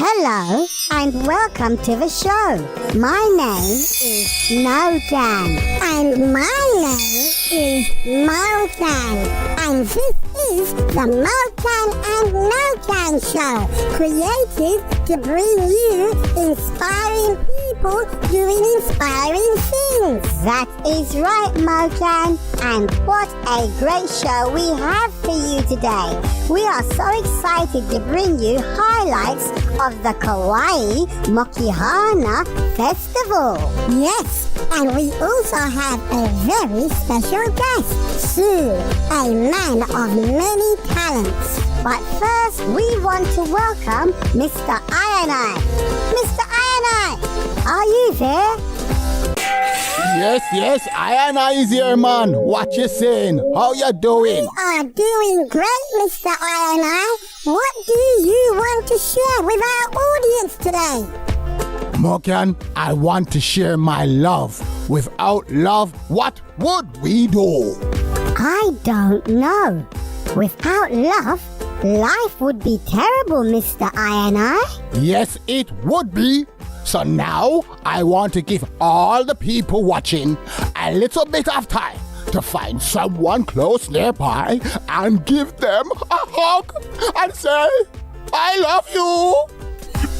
Hello and welcome to the show. My name is Nokan. And my name is Mokan. And this is the Mokan and Nokan show, created to bring you inspiring people doing inspiring things. That is right, Mokan. And what a great show we have for you today. We are so excited to bring you highlights of the Kauai Mokihana Festival. Yes, and we also have a very special guest, Sue, a man of many talents. But first, we want to welcome Mr. Ironeye. Mr. Ironeye, are you there? Yes, Ironeye is here, man. What you saying? How you doing? We are doing great, Mr. Ironeye. What do you want to share with our audience today? Mokan, I want to share my love. Without love, what would we do? I don't know. Without love, life would be terrible, Mr. Ironeye. Yes, it would be. So now, I want to give all the people watching a little bit of time to find someone close nearby and give them a hug and say, I love you.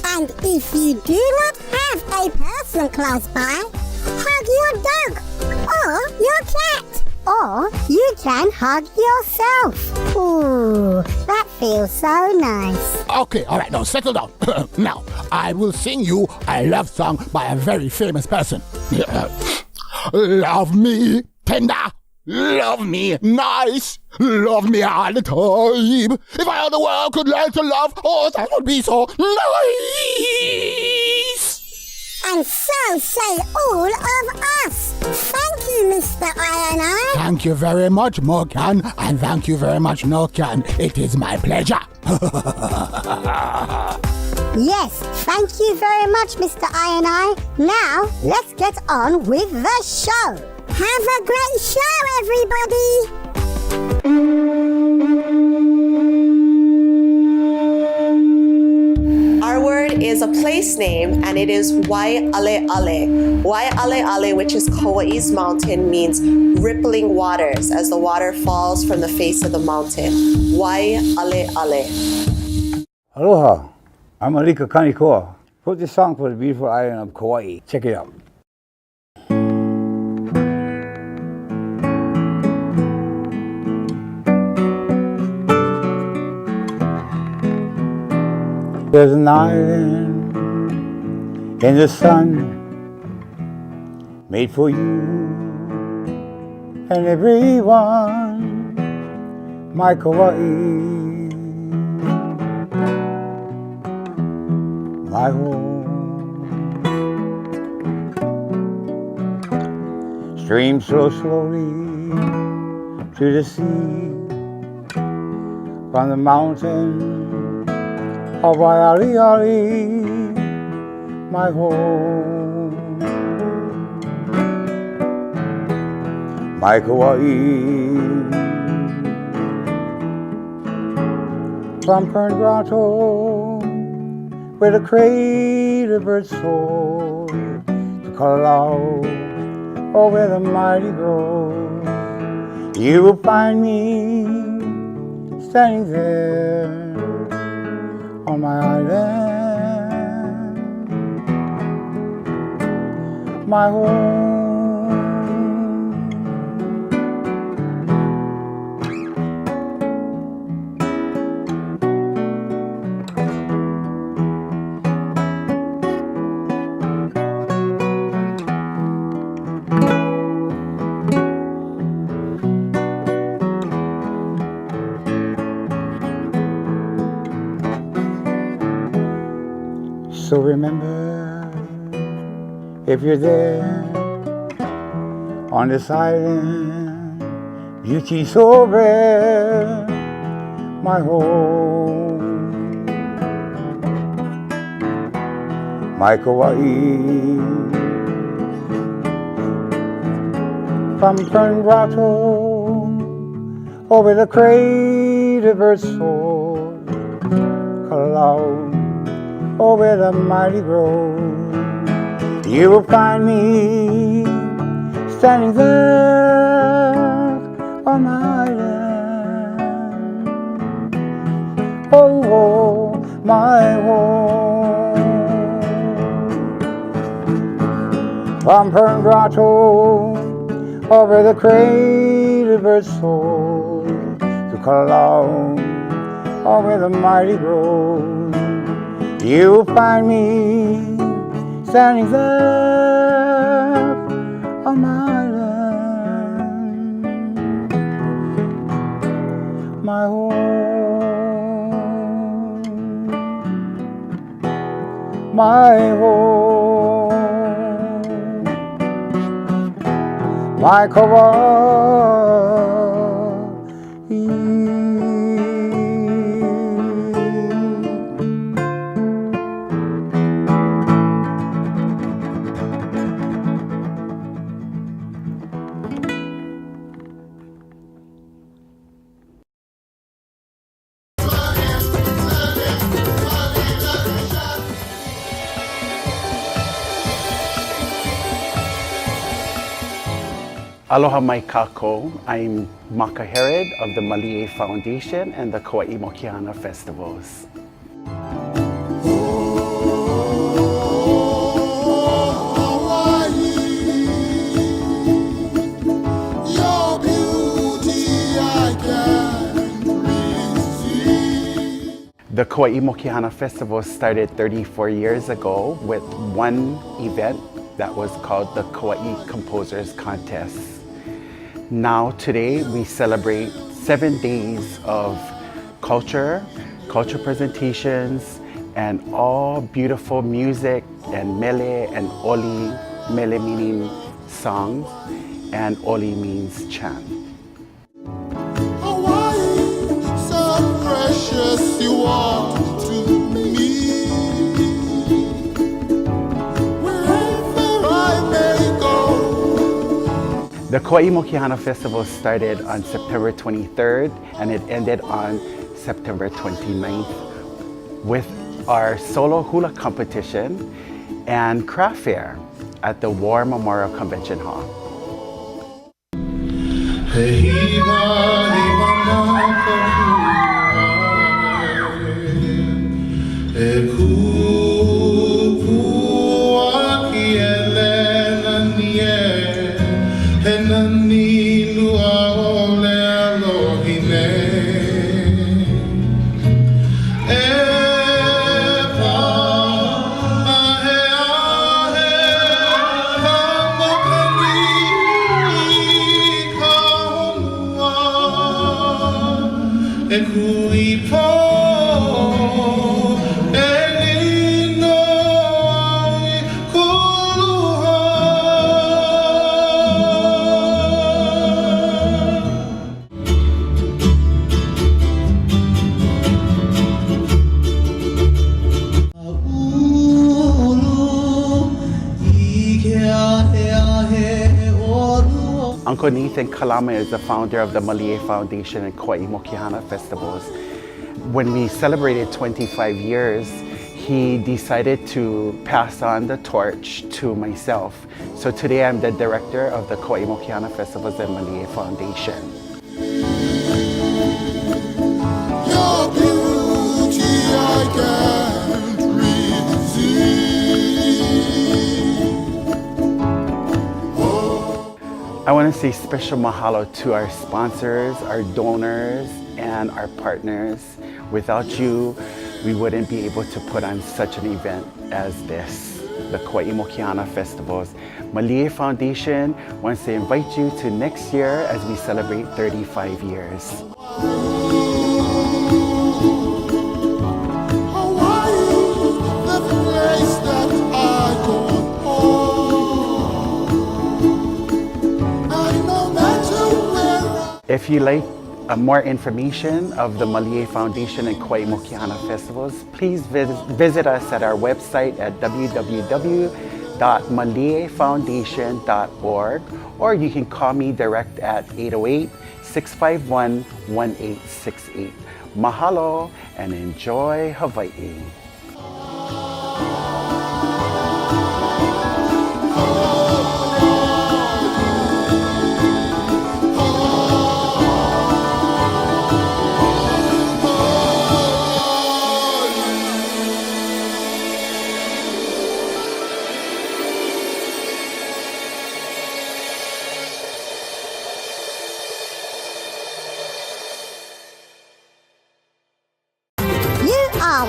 And if you do not have a person close by, hug your dog or your cat. Or you can hug yourself. Ooh, that feels so nice. Okay, all right, now settle down. Now, I will sing you a love song by a very famous person. Love me tender, love me nice, love me all the time. If all the world could learn to love, oh, that would be so nice. And so say all of us. Thank you, Mr. Ironeye. Thank you very much, Mokan, and thank you very much, Nokan. It is my pleasure. Yes, thank you very much, Mr. Ironeye. Now, let's get on with the show. Have a great show, everybody. Our word is a place name, and it is Waialeale. Waialeale, which is Kauai's mountain, means rippling waters, as the water falls from the face of the mountain. Waialeale. Aloha, I'm Alika Kanikoa. Put this song for the beautiful island of Kauai. Check it out. There's an island in the sun made for you and everyone, my Kauai, my home. Streams flow slowly to the sea from the mountain of Waialeale, my home, my Kauai. From Kern Grotto, where the crater birds soar, to Kalalau, or where the mighty grow, you will find me standing there on my island, my home. So remember, if you're there on this island, beauty so rare, my home, my Kauai, from Fern Grotto over the crater bird soar, Kalau, over the mighty road, you will find me standing there on my island. Oh, oh, my home. From Fern Grotto over the crater bird soar, to Kalau, over the mighty road, you'll find me standing there on my island, my home, my home, my Kauai. Aloha mai kako. I'm Maka Herod of the Malie Foundation and the Kauai Mokiana Festivals. The Kauai Mokiana Festival started 34 years ago with one event that was called the Kauai Composers Contest. Now today we celebrate 7 days of culture presentations, and all beautiful music and mele and oli, mele meaning song and oli means chant. Hawaii, so precious you are to me. Wherever I may go. The Kauai Mokiana Festival started on September 23rd and it ended on September 29th with our solo hula competition and craft fair at the War Memorial Convention Hall. Uncle Nathan Kalama is the founder of the Malie Foundation and Kauai Mokiana Festivals. When we celebrated 25 years, he decided to pass on the torch to myself. So today I'm the director of the Kauai Mokiana Festivals and Malie Foundation. Your beauty I can't resist. I want to say special mahalo to our sponsors, our donors, and our partners. Without you, we wouldn't be able to put on such an event as this, the Kauai Mokiana Festivals. Malie Foundation wants to invite you to next year as we celebrate 35 years. Hawaii, the If you like more information of the Malie Foundation and Kauai Mokiana festivals, please visit us at our website at www.maliefoundation.org, or you can call me direct at 808-651-1868. Mahalo and enjoy Hawaii.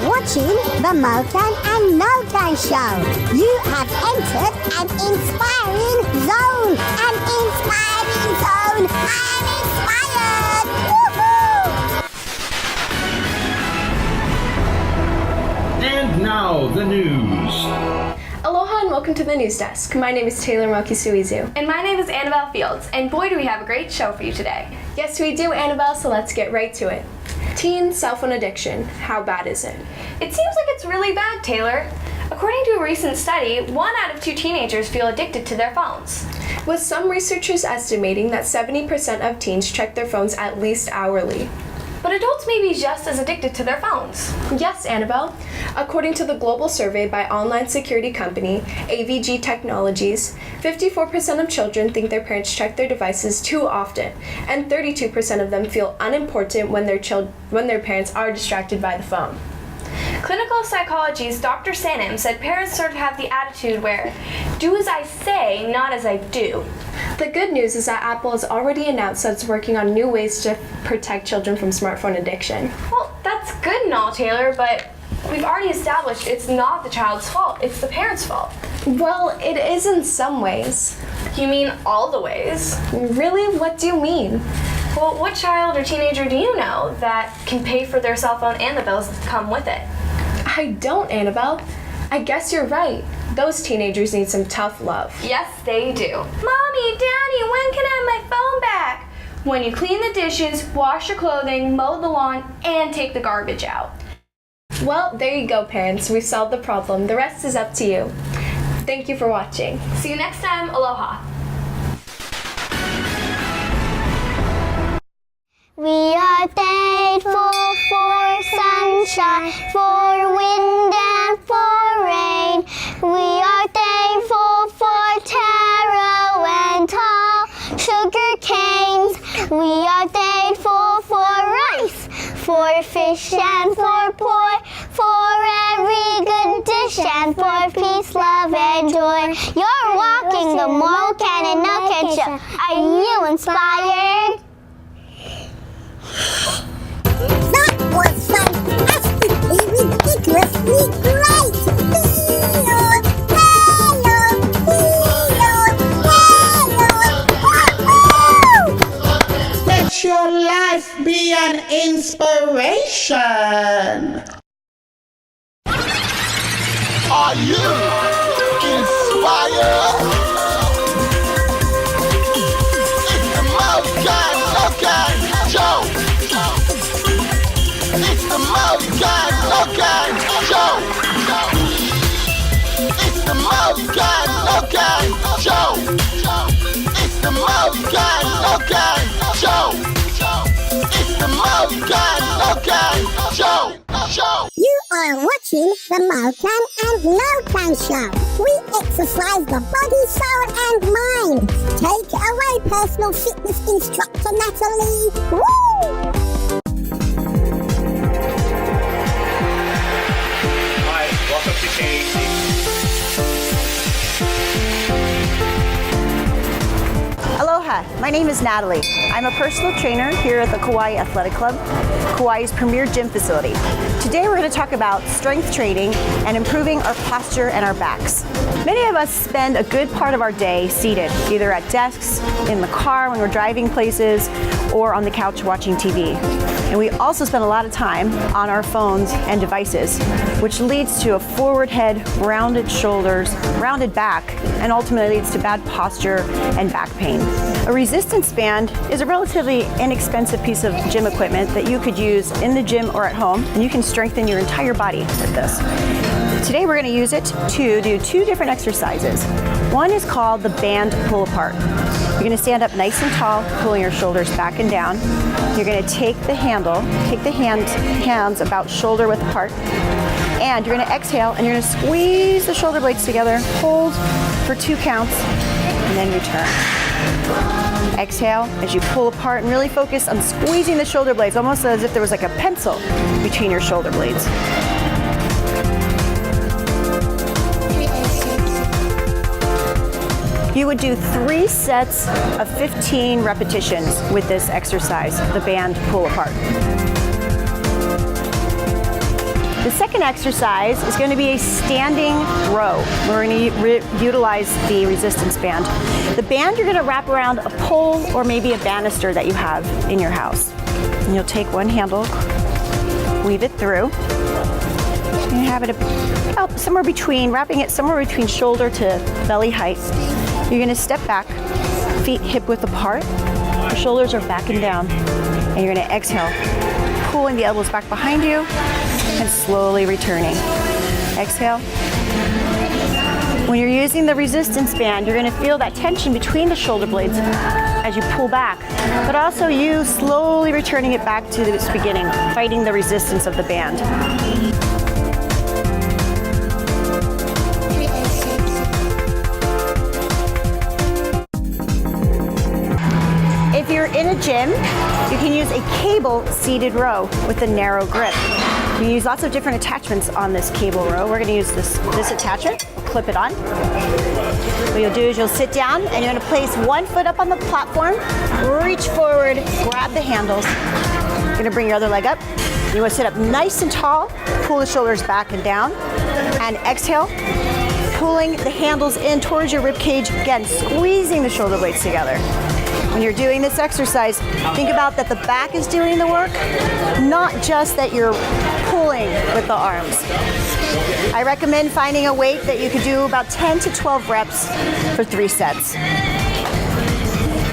Watching the Mokan and Nokan show. You have entered an inspiring zone. An inspiring zone. I'm inspired. Woohoo! And now the news. Aloha and welcome to the news desk. My name is Taylor Mokisuizu. And my name is Annabelle Fields, and boy do we have a great show for you today. Yes, we do, Annabelle, so let's get right to it. Teen cell phone addiction, how bad is it? It seems like it's really bad, Taylor. According to a recent study, 1 out of 2 teenagers feel addicted to their phones. With some researchers estimating that 70% of teens check their phones at least hourly. But adults may be just as addicted to their phones. Yes, Annabelle. According to the global survey by online security company AVG Technologies, 54% of children think their parents check their devices too often, and 32% of them feel unimportant when their parents are distracted by the phone. Clinical psychologist Dr. Sanim said parents sort of have the attitude where, do as I say, not as I do. The good news is that Apple has already announced that it's working on new ways to protect children from smartphone addiction. Well, that's good and all, Taylor, but we've already established it's not the child's fault, it's the parents' fault. Well, it is in some ways. You mean all the ways? Really? What do you mean? Well, what child or teenager do you know that can pay for their cell phone and the bills that come with it? I don't, Annabelle. I guess you're right. Those teenagers need some tough love. Yes, they do. Mommy, Daddy, when can I have my phone back? When you clean the dishes, wash your clothing, mow the lawn, and take the garbage out. Well, there you go, parents. We've solved the problem. The rest is up to you. Thank you for watching. See you next time. Aloha. We are thankful for sunshine, for wind and for rain. We are thankful for taro and tall sugar canes. We are thankful for rice, for fish and for poi, for every good dish and for peace, love and joy. You're walking the Mokan and Nokan show. Are you inspired? That was fantastically, ridiculously great! Let your life be an inspiration! Are you inspired? It's the Mokan Nokan show. It's the Mokan Nokan show. It's the Mokan Nokan show. It's the Mokan Nokan show. It's the Mokan Nokan show. You are watching the Mokan and Nokan show. We exercise the body, soul and mind. Take it away, personal fitness instructor Natalie. Woo! Hi, welcome to KAC. Aloha, my name is Natalie. I'm a personal trainer here at the Kauai Athletic Club, Kauai's premier gym facility. Today we're going to talk about strength training and improving our posture and our backs. Many of us spend a good part of our day seated, either at desks, in the car when we're driving places, or on the couch watching TV. And we also spend a lot of time on our phones and devices, which leads to a forward head, rounded shoulders, rounded back, and ultimately leads to bad posture and back pain. A A resistance band is a relatively inexpensive piece of gym equipment that you could use in the gym or at home, and you can strengthen your entire body with this. Today we're going to use it to do two different exercises. One is called the band pull apart. You're going to stand up nice and tall, pulling your shoulders back and down. You're going to take the handle, take the hands about shoulder width apart, and you're going to exhale and you're going to squeeze the shoulder blades together, hold for 2 counts, and then return. Exhale as you pull apart and really focus on squeezing the shoulder blades, almost as if there was like a pencil between your shoulder blades. You would do 3 sets of 15 repetitions with this exercise, the band pull apart. The second exercise is going to be a standing row. We're going to utilize the resistance band. The band you're going to wrap around a pole or maybe a banister that you have in your house. And you'll take one handle, weave it through, and you have it about somewhere between, wrapping it somewhere between shoulder to belly height. You're going to step back, feet hip width apart, your shoulders are back and down, and you're going to exhale, pulling the elbows back behind you, and slowly returning. Exhale. When you're using the resistance band, you're going to feel that tension between the shoulder blades as you pull back, but also you slowly returning it back to its beginning, fighting the resistance of the band. If you're in a gym, you can use a cable seated row with a narrow grip. You can use lots of different attachments on this cable row. We're going to use this attachment. We'll clip it on. What you'll do is you'll sit down and you're going to place one foot up on the platform, reach forward, grab the handles. You're going to bring your other leg up. You want to sit up nice and tall, pull the shoulders back and down, and exhale, pulling the handles in towards your rib cage, again, squeezing the shoulder blades together. When you're doing this exercise, think about that the back is doing the work, not just that you're pulling with the arms. I recommend finding a weight that you could do about 10 to 12 reps for 3 sets.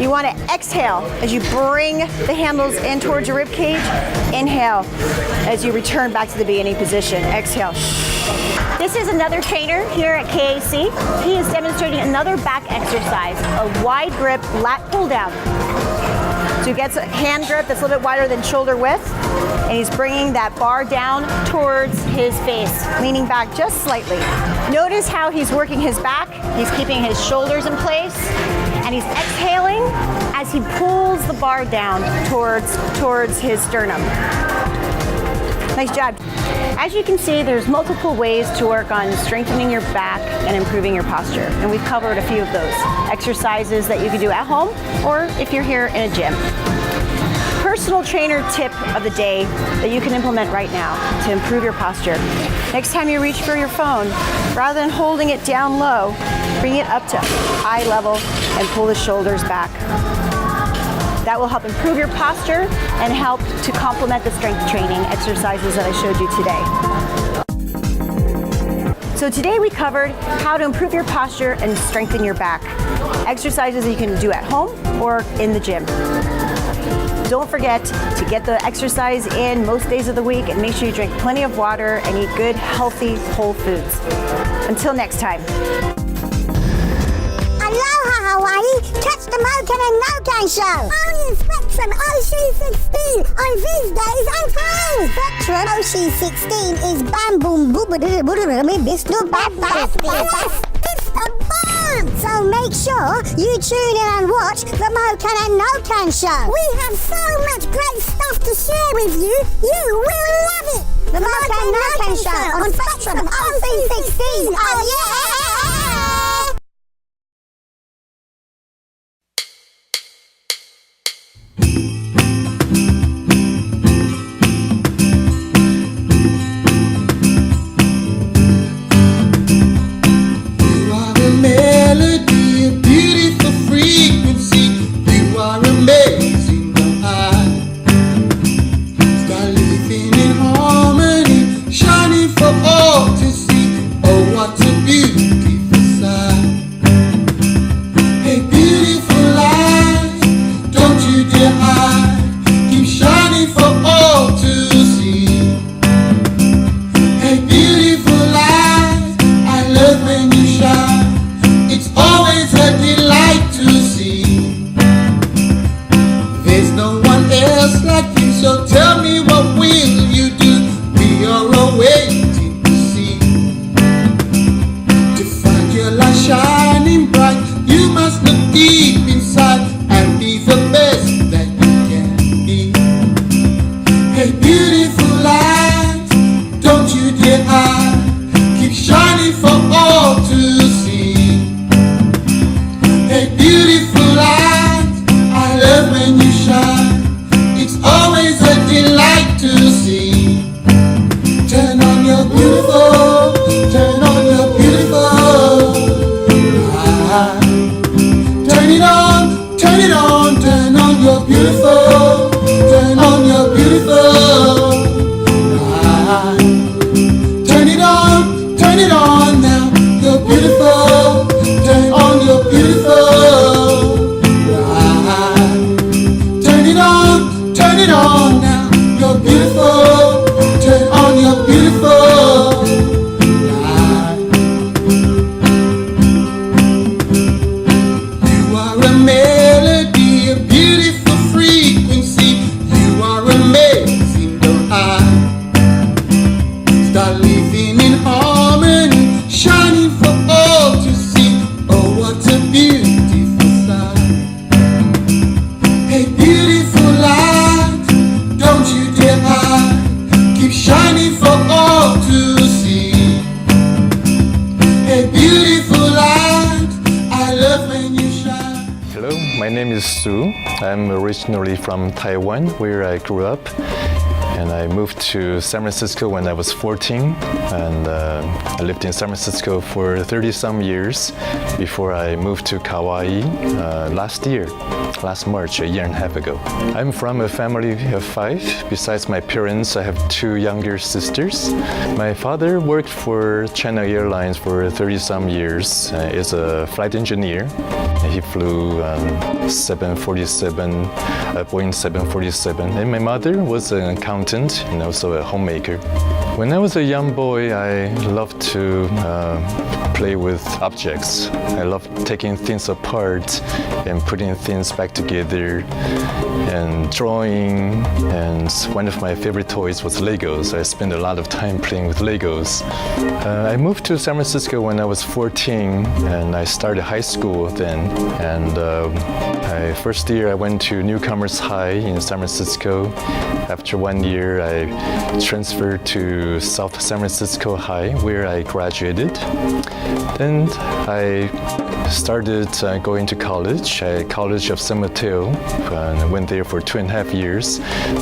You want to exhale as you bring the handles in towards your rib cage. Inhale as you return back to the beginning position. Exhale. This is another trainer here at KAC. He is demonstrating another back exercise, a wide grip lat pull down. So he gets a hand grip that's a little bit wider than shoulder width, and he's bringing that bar down towards his face, leaning back just slightly. Notice how he's working his back. He's keeping his shoulders in place, and he's exhaling as he pulls the bar down towards his sternum. Nice job. As you can see, there's multiple ways to work on strengthening your back and improving your posture. And we've covered a few of those exercises that you can do at home or if you're here in a gym. Personal trainer tip of the day that you can implement right now to improve your posture. Next time you reach for your phone, rather than holding it down low, bring it up to eye level and pull the shoulders back. That will help improve your posture and help to complement the strength training exercises that I showed you today. So today we covered how to improve your posture and strengthen your back. Exercises that you can do at home or in the gym. Don't forget to get the exercise in most days of the week and make sure you drink plenty of water and eat good, healthy, whole foods. Until next time. Aloha, Hawaii! Catch the Mokan and Nokan show! Only in Spectrum OC16 on these days and times! Spectrum OC16 is bam boom it's the bomb! So make sure you tune in and watch the Mokan and Nokan show! We have so much great stuff to share with you! You will love it! The Mokan and Nokan show on Spectrum OC16! Oh yeah! Shining for all to see. Oh, what a a beautiful light. I love when you shine. Hello, my name is Su. I'm originally from Taiwan, where I grew up. And I moved to San Francisco when I was 14, and I lived in San Francisco for 30-some years before I moved to Kauai last March, a year and a half ago. I'm from a family of 5. Besides my parents, I have 2 younger sisters. My father worked for China Airlines for 30-some years as a flight engineer. He flew 747, Boeing 747, and my mother was an accountant and also a homemaker. When I was a young boy, I loved to play with objects. I loved taking things apart and putting things back together and drawing, and one of my favorite toys was Legos. I spent a lot of time playing with Legos. I moved to San Francisco when I was 14, and I started high school then. And my first year I went to Newcomers High in San Francisco. After 1 year, I transferred to South San Francisco High, where I graduated. Then I started going to college, College of San Mateo, and I went there for 2.5 years,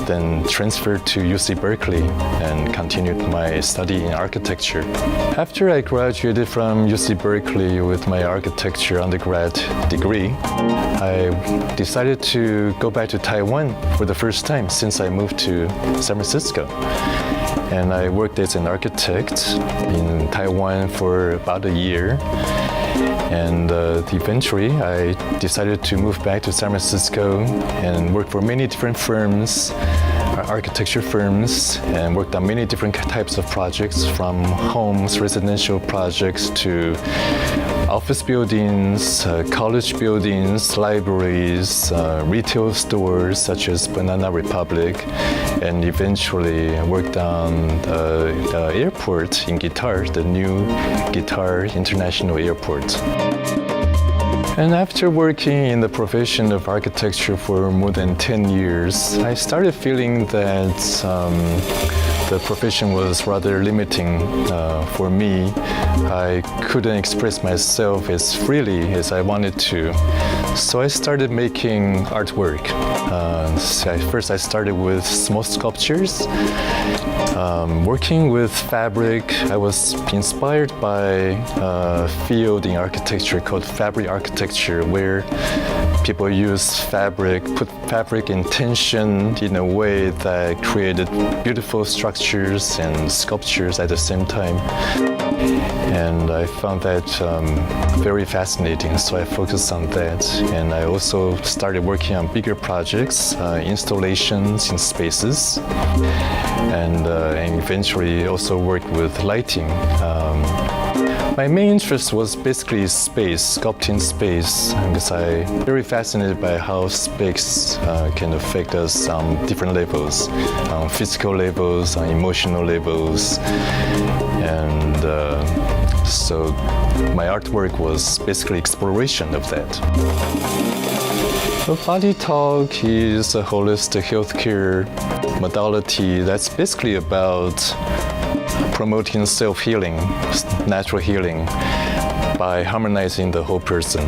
then transferred to UC Berkeley and continued my study in architecture. After I graduated from UC Berkeley with my architecture undergrad degree, I decided to go back to Taiwan for the first time since I moved to San Francisco. And I worked as an architect in Taiwan for about a year. And eventually I decided to move back to San Francisco and work for many different firms, architecture firms, and worked on many different types of projects, from homes, residential projects, to office buildings, college buildings, libraries, retail stores such as Banana Republic, and eventually worked on the airport in Guitar, the new Guitar International Airport. And after working in the profession of architecture for more than 10 years, I started feeling that the profession was rather limiting for me. I couldn't express myself as freely as I wanted to. So I started making artwork. First I started with small sculptures. Working with fabric, I was inspired by a field in architecture called fabric architecture, where people use fabric, put fabric in tension in a way that created beautiful structures and sculptures at the same time. And I found that very fascinating, so I focused on that. And I also started working on bigger projects, installations in spaces, and eventually also worked with lighting. My main interest was basically space, sculpting space, because I'm very fascinated by how space can affect us on different levels, on physical levels, on emotional levels. And so my artwork was basically exploration of that. Well, Body Talk is a holistic healthcare modality that's basically about promoting self-healing, natural healing, by harmonizing the whole person.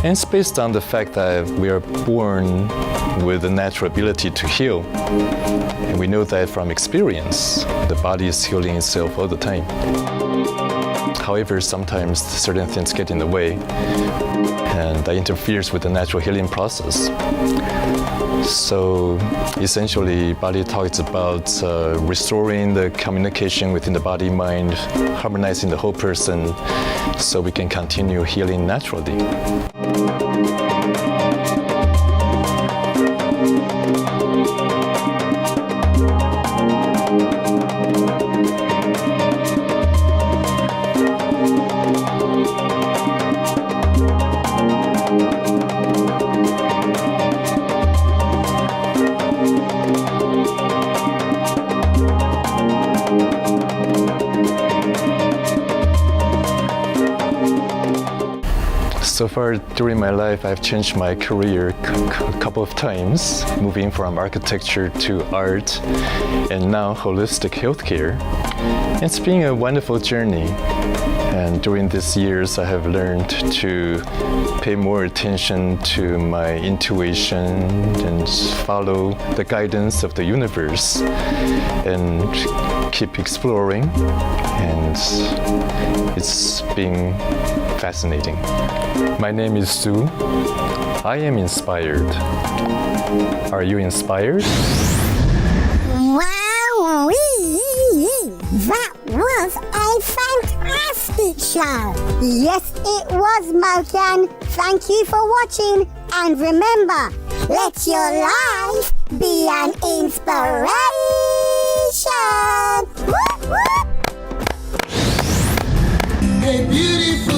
And it's based on the fact that we are born with a natural ability to heal. And we know that from experience. The body is healing itself all the time. However, sometimes certain things get in the way, and that interferes with the natural healing process. So essentially, Body Talk is about restoring the communication within the body-mind, harmonizing the whole person, so we can continue healing naturally. So far during my life, I've changed my career a couple of times, moving from architecture to art, and now holistic healthcare. It's been a wonderful journey. And during these years, I have learned to pay more attention to my intuition and follow the guidance of the universe and keep exploring. And it's been fascinating. My name is Sue. I am inspired. Are you inspired? Wow! That was a fantastic show! Yes, it was, Mokan. Thank you for watching, and remember, let your life be an inspiration! A beautiful